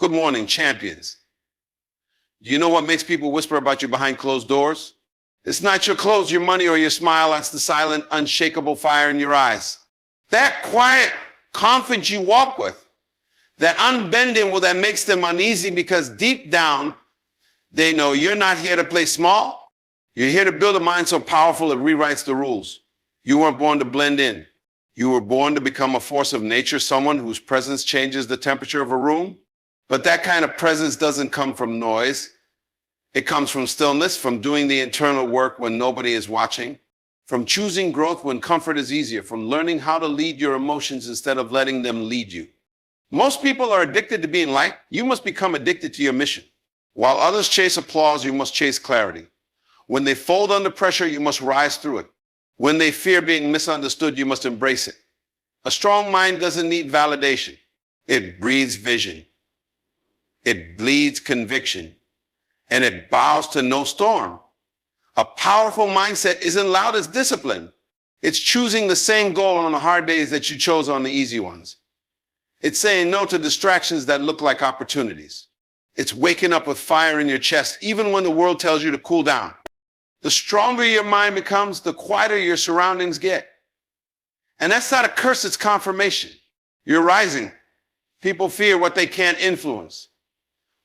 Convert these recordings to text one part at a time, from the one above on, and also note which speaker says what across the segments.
Speaker 1: Good morning, champions. Do you know what makes people whisper about you behind closed doors? It's not your clothes, your money, or your smile. That's the silent, unshakable fire in your eyes. That quiet confidence you walk with, that unbending that makes them uneasy because deep down, they know you're not here to play small. You're here to build a mind so powerful it rewrites the rules. You weren't born to blend in. You were born to become a force of nature, someone whose presence changes the temperature of a room. But that kind of presence doesn't come from noise. It comes from stillness, from doing the internal work when nobody is watching, from choosing growth when comfort is easier, from learning how to lead your emotions instead of letting them lead you. Most people are addicted to being liked. You must become addicted to your mission. While others chase applause, you must chase clarity. When they fold under pressure, you must rise through it. When they fear being misunderstood, you must embrace it. A strong mind doesn't need validation. It breathes vision. It bleeds conviction. And it bows to no storm. A powerful mindset isn't loud as discipline. It's choosing the same goal on the hard days that you chose on the easy ones. It's saying no to distractions that look like opportunities. It's waking up with fire in your chest, even when the world tells you to cool down. The stronger your mind becomes, the quieter your surroundings get. And that's not a curse, it's confirmation. You're rising. People fear what they can't influence.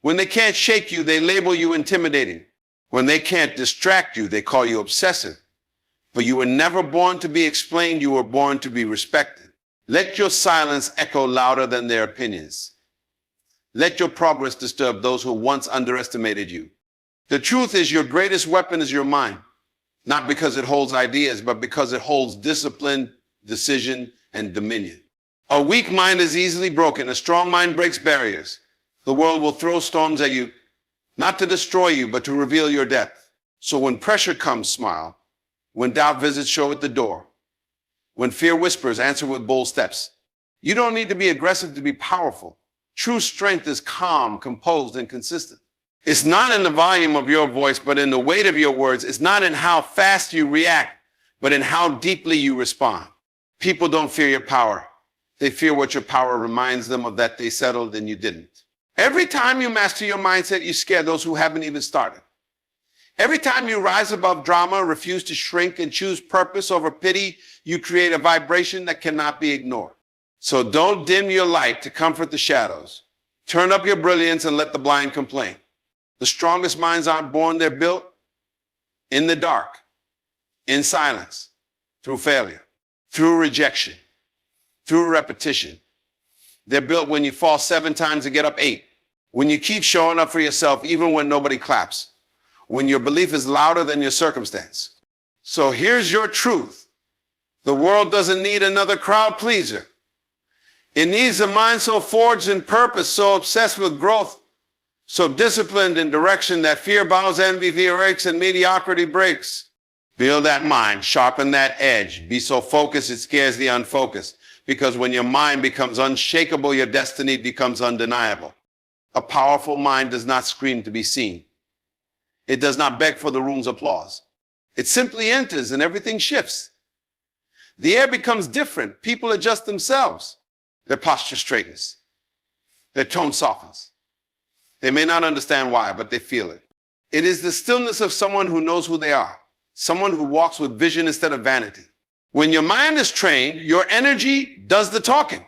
Speaker 1: When they can't shake you, they label you intimidating. When they can't distract you, they call you obsessive. But you were never born to be explained, you were born to be respected. Let your silence echo louder than their opinions. Let your progress disturb those who once underestimated you. The truth is your greatest weapon is your mind, not because it holds ideas, but because it holds discipline, decision, and dominion. A weak mind is easily broken. A strong mind breaks barriers. The world will throw storms at you, not to destroy you, but to reveal your depth. So when pressure comes, smile. When doubt visits, show at the door. When fear whispers, answer with bold steps. You don't need to be aggressive to be powerful. True strength is calm, composed, and consistent. It's not in the volume of your voice, but in the weight of your words. It's not in how fast you react, but in how deeply you respond. People don't fear your power. They fear what your power reminds them of, that they settled and you didn't. Every time you master your mindset, you scare those who haven't even started. Every time you rise above drama, refuse to shrink, and choose purpose over pity, you create a vibration that cannot be ignored. So don't dim your light to comfort the shadows. Turn up your brilliance and let the blind complain. The strongest minds aren't born, they're built in the dark, in silence, through failure, through rejection, through repetition. They're built when you fall 7 times and get up 8. When you keep showing up for yourself even when nobody claps. When your belief is louder than your circumstance. So here's your truth. The world doesn't need another crowd pleaser. It needs a mind so forged in purpose, so obsessed with growth, so disciplined in direction that fear bows, envy breaks, and mediocrity breaks. Build that mind, sharpen that edge. Be so focused it scares the unfocused. Because when your mind becomes unshakable, your destiny becomes undeniable. A powerful mind does not scream to be seen. It does not beg for the room's applause. It simply enters and everything shifts. The air becomes different. People adjust themselves. Their posture straightens. Their tone softens. They may not understand why, but they feel it. It is the stillness of someone who knows who they are. Someone who walks with vision instead of vanity. When your mind is trained, your energy does the talking.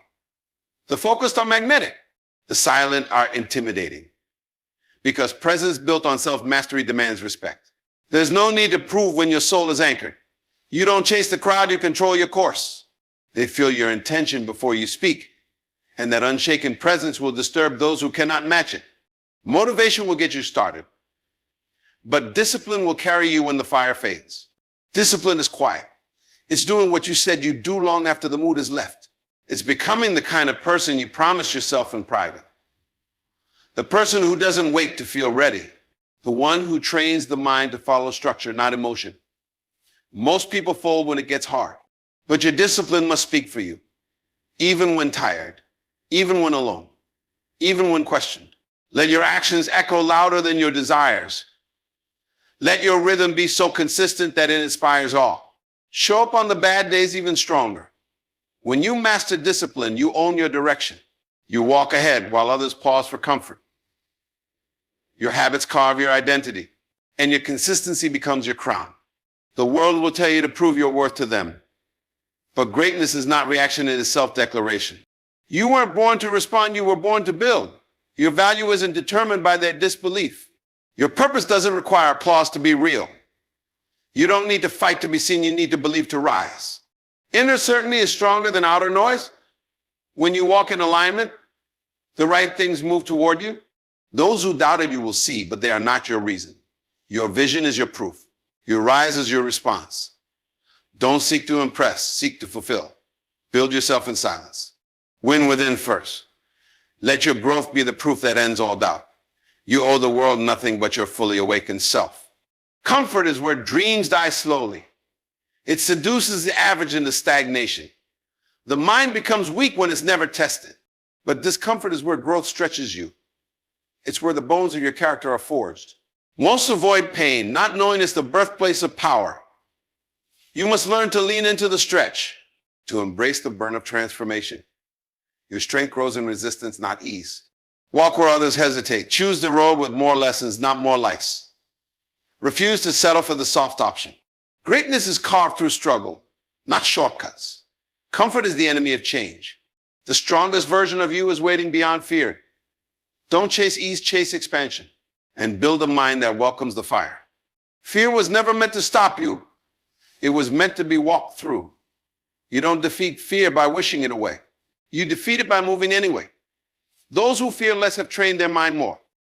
Speaker 1: The focused are magnetic. The silent are intimidating. Because presence built on self-mastery demands respect. There's no need to prove when your soul is anchored. You don't chase the crowd, you control your course. They feel your intention before you speak. And that unshaken presence will disturb those who cannot match it. Motivation will get you started. But discipline will carry you when the fire fades. Discipline is quiet. It's doing what you said you'd do long after the mood is left. It's becoming the kind of person you promised yourself in private. The person who doesn't wait to feel ready. The one who trains the mind to follow structure, not emotion. Most people fold when it gets hard. But your discipline must speak for you. Even when tired. Even when alone. Even when questioned. Let your actions echo louder than your desires. Let your rhythm be so consistent that it inspires awe. Show up on the bad days even stronger. When you master discipline, you own your direction. You walk ahead while others pause for comfort. Your habits carve your identity, and your consistency becomes your crown. The world will tell you to prove your worth to them. But greatness is not reaction, it is self-declaration. You weren't born to respond, you were born to build. Your value isn't determined by their disbelief. Your purpose doesn't require applause to be real. You don't need to fight to be seen, you need to believe to rise. Inner certainty is stronger than outer noise. When you walk in alignment, the right things move toward you. Those who doubted you will see, but they are not your reason. Your vision is your proof. Your rise is your response. Don't seek to impress, seek to fulfill. Build yourself in silence. Win within first. Let your growth be the proof that ends all doubt. You owe the world nothing but your fully awakened self. Comfort is where dreams die slowly. It seduces the average into stagnation. The mind becomes weak when it's never tested. But discomfort is where growth stretches you. It's where the bones of your character are forged. Most avoid pain, not knowing it's the birthplace of power. You must learn to lean into the stretch, to embrace the burn of transformation. Your strength grows in resistance, not ease. Walk where others hesitate. Choose the road with more lessons, not more lights. Refuse to settle for the soft option. Greatness is carved through struggle, not shortcuts. Comfort is the enemy of change. The strongest version of you is waiting beyond fear. Don't chase ease, chase expansion, and build a mind that welcomes the fire. Fear was never meant to stop you. It was meant to be walked through. You don't defeat fear by wishing it away. You defeat it by moving anyway. Those who fear less have trained their mind more.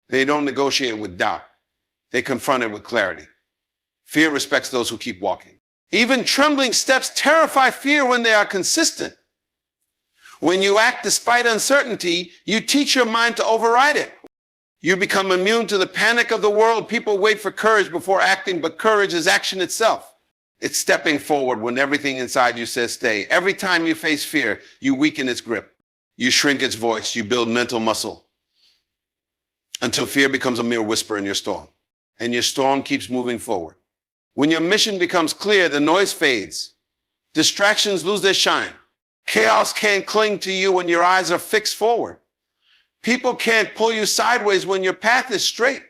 Speaker 1: They don't negotiate with doubt. They confront it with clarity. Fear respects those who keep walking. Even trembling steps terrify fear when they are consistent. When you act despite uncertainty, you teach your mind to override it. You become immune to the panic of the world. People wait for courage before acting, but courage is action itself. It's stepping forward when everything inside you says stay. Every time you face fear, you weaken its grip. You shrink its voice. You build mental muscle until fear becomes a mere whisper in your storm. And your storm keeps moving forward. When your mission becomes clear, the noise fades. Distractions lose their shine. Chaos can't cling to you when your eyes are fixed forward. People can't pull you sideways when your path is straight.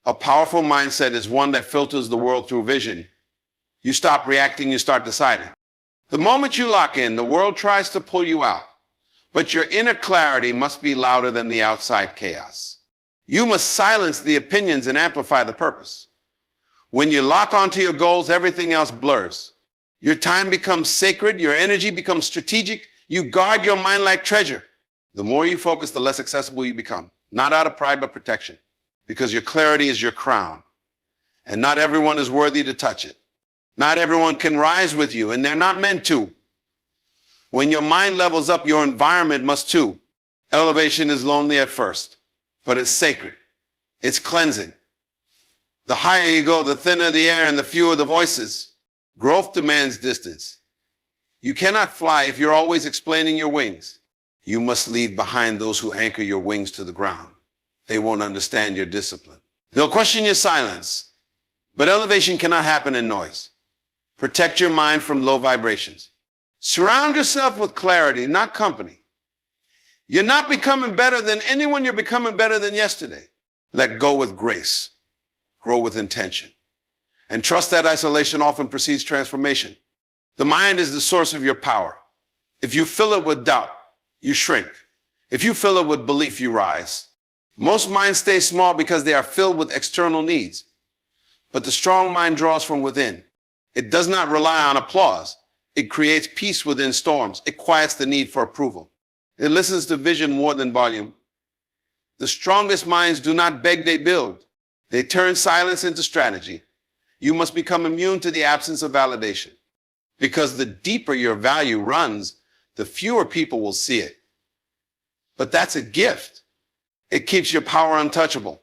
Speaker 1: A powerful mindset is one that filters the world through vision. You stop reacting, you start deciding. The moment you lock in, the world tries to pull you out. But your inner clarity must be louder than the outside chaos. You must silence the opinions and amplify the purpose. When you lock onto your goals, everything else blurs. Your time becomes sacred, your energy becomes strategic, you guard your mind like treasure. The more you focus, the less accessible you become. Not out of pride, but protection. Because your clarity is your crown. And not everyone is worthy to touch it. Not everyone can rise with you, and they're not meant to. When your mind levels up, your environment must too. Elevation is lonely at first, but it's sacred. It's cleansing. The higher you go, the thinner the air and the fewer the voices. Growth demands distance. You cannot fly if you're always explaining your wings. You must leave behind those who anchor your wings to the ground. They won't understand your discipline. They'll question your silence. But elevation cannot happen in noise. Protect your mind from low vibrations. Surround yourself with clarity, not company. You're not becoming better than anyone, you're becoming better than yesterday. Let go with grace. Grow with intention. And trust that isolation often precedes transformation. The mind is the source of your power. If you fill it with doubt, you shrink. If you fill it with belief, you rise. Most minds stay small because they are filled with external needs. But the strong mind draws from within. It does not rely on applause. It creates peace within storms. It quiets the need for approval. It listens to vision more than volume. The strongest minds do not beg, they build. They turn silence into strategy. You must become immune to the absence of validation. Because the deeper your value runs, the fewer people will see it. But that's a gift. It keeps your power untouchable.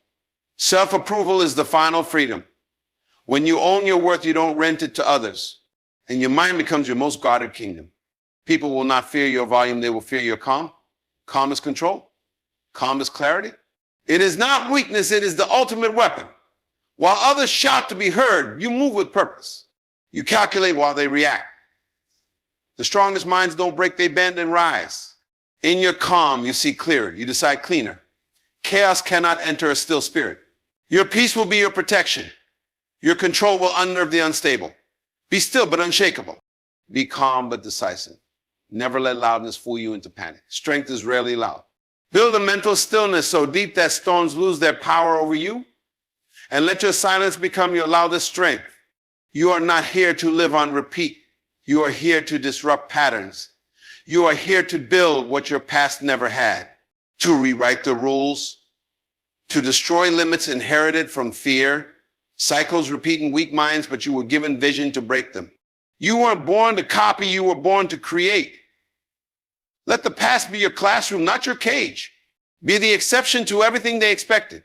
Speaker 1: Self-approval is the final freedom. When you own your worth, you don't rent it to others. And your mind becomes your most guarded kingdom. People will not fear your volume, they will fear your calm. Calm is control. Calm is clarity. It is not weakness, it is the ultimate weapon. While others shout to be heard, you move with purpose. You calculate while they react. The strongest minds don't break, they bend and rise. In your calm, you see clearer. You decide cleaner. Chaos cannot enter a still spirit. Your peace will be your protection. Your control will unnerve the unstable. Be still but unshakable. Be calm but decisive. Never let loudness fool you into panic. Strength is rarely loud. Build a mental stillness so deep that storms lose their power over you. And let your silence become your loudest strength. You are not here to live on repeat. You are here to disrupt patterns. You are here to build what your past never had. To rewrite the rules. To destroy limits inherited from fear. Cycles repeat in weak minds, but you were given vision to break them. You weren't born to copy, you were born to create. Let the past be your classroom, not your cage. Be the exception to everything they expected.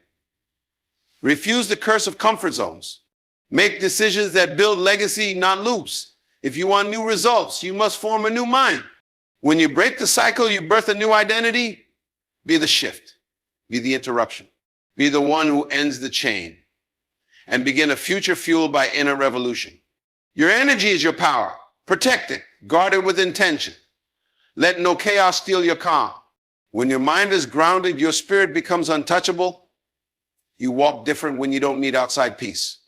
Speaker 1: Refuse the curse of comfort zones. Make decisions that build legacy, not loops. If you want new results, you must form a new mind. When you break the cycle, you birth a new identity. Be the shift. Be the interruption. Be the one who ends the chain. And begin a future fueled by inner revolution. Your energy is your power. Protect it. Guard it with intention. Let no chaos steal your calm. When your mind is grounded, your spirit becomes untouchable. You walk different when you don't need outside peace.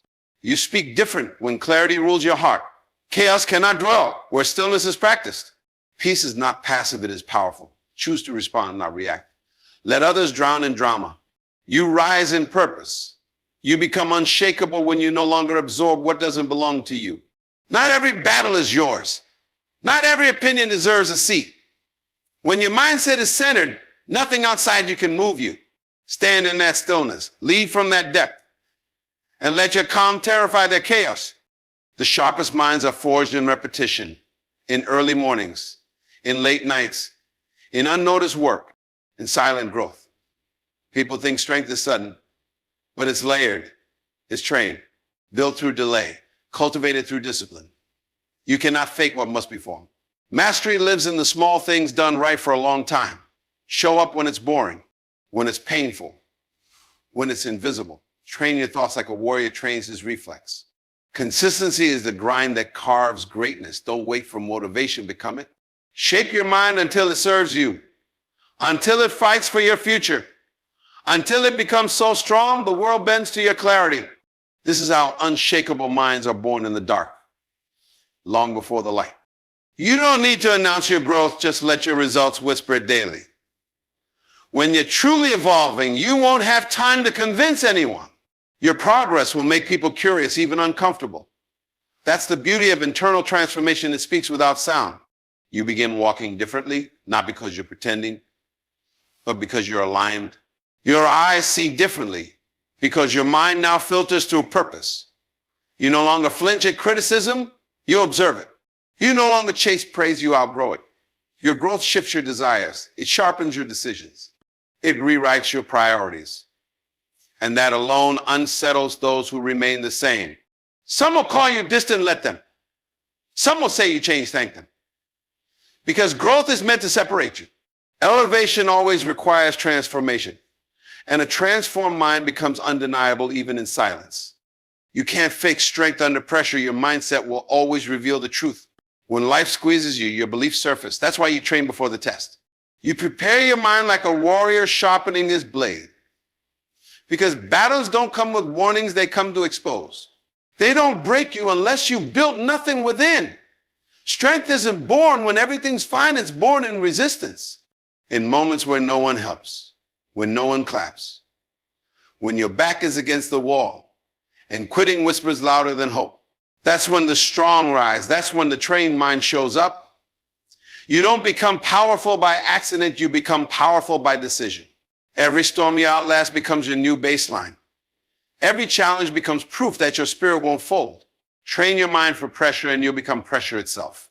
Speaker 1: You speak different when clarity rules your heart. Chaos cannot dwell where stillness is practiced. Peace is not passive, it is powerful. Choose to respond, not react. Let others drown in drama. You rise in purpose. You become unshakable when you no longer absorb what doesn't belong to you. Not every battle is yours. Not every opinion deserves a seat. When your mindset is centered, nothing outside you can move you. Stand in that stillness. Lead from that depth. And let your calm terrify their chaos. The sharpest minds are forged in repetition, in early mornings, in late nights, in unnoticed work, in silent growth. People think strength is sudden, but it's layered, it's trained, built through delay, cultivated through discipline. You cannot fake what must be formed. Mastery lives in the small things done right for a long time. Show up when it's boring, when it's painful, when it's invisible. Train your thoughts like a warrior trains his reflex. Consistency is the grind that carves greatness. Don't wait for motivation, become it. Shape your mind until it serves you, until it fights for your future, until it becomes so strong the world bends to your clarity. This is how unshakable minds are born in the dark, long before the light. You don't need to announce your growth, just let your results whisper it daily. When you're truly evolving, you won't have time to convince anyone. Your progress will make people curious, even uncomfortable. That's the beauty of internal transformation. It speaks without sound. You begin walking differently, not because you're pretending, but because you're aligned. Your eyes see differently because your mind now filters through purpose. You no longer flinch at criticism, you observe it. You no longer chase praise, you outgrow it. Your growth shifts your desires. It sharpens your decisions. It rewrites your priorities. And that alone unsettles those who remain the same. Some will call you distant, let them. Some will say you changed, thank them. Because growth is meant to separate you. Elevation always requires transformation. And a transformed mind becomes undeniable even in silence. You can't fake strength under pressure. Your mindset will always reveal the truth. When life squeezes you, your beliefs surface. That's why you train before the test. You prepare your mind like a warrior sharpening his blade. Because battles don't come with warnings, they come to expose. They don't break you unless you built nothing within. Strength isn't born when everything's fine, it's born in resistance. In moments where no one helps, when no one claps, when your back is against the wall, and quitting whispers louder than hope. That's when the strong rise. That's when the trained mind shows up. You don't become powerful by accident, you become powerful by decision. Every storm you outlast becomes your new baseline. Every challenge becomes proof that your spirit won't fold. Train your mind for pressure and you'll become pressure itself.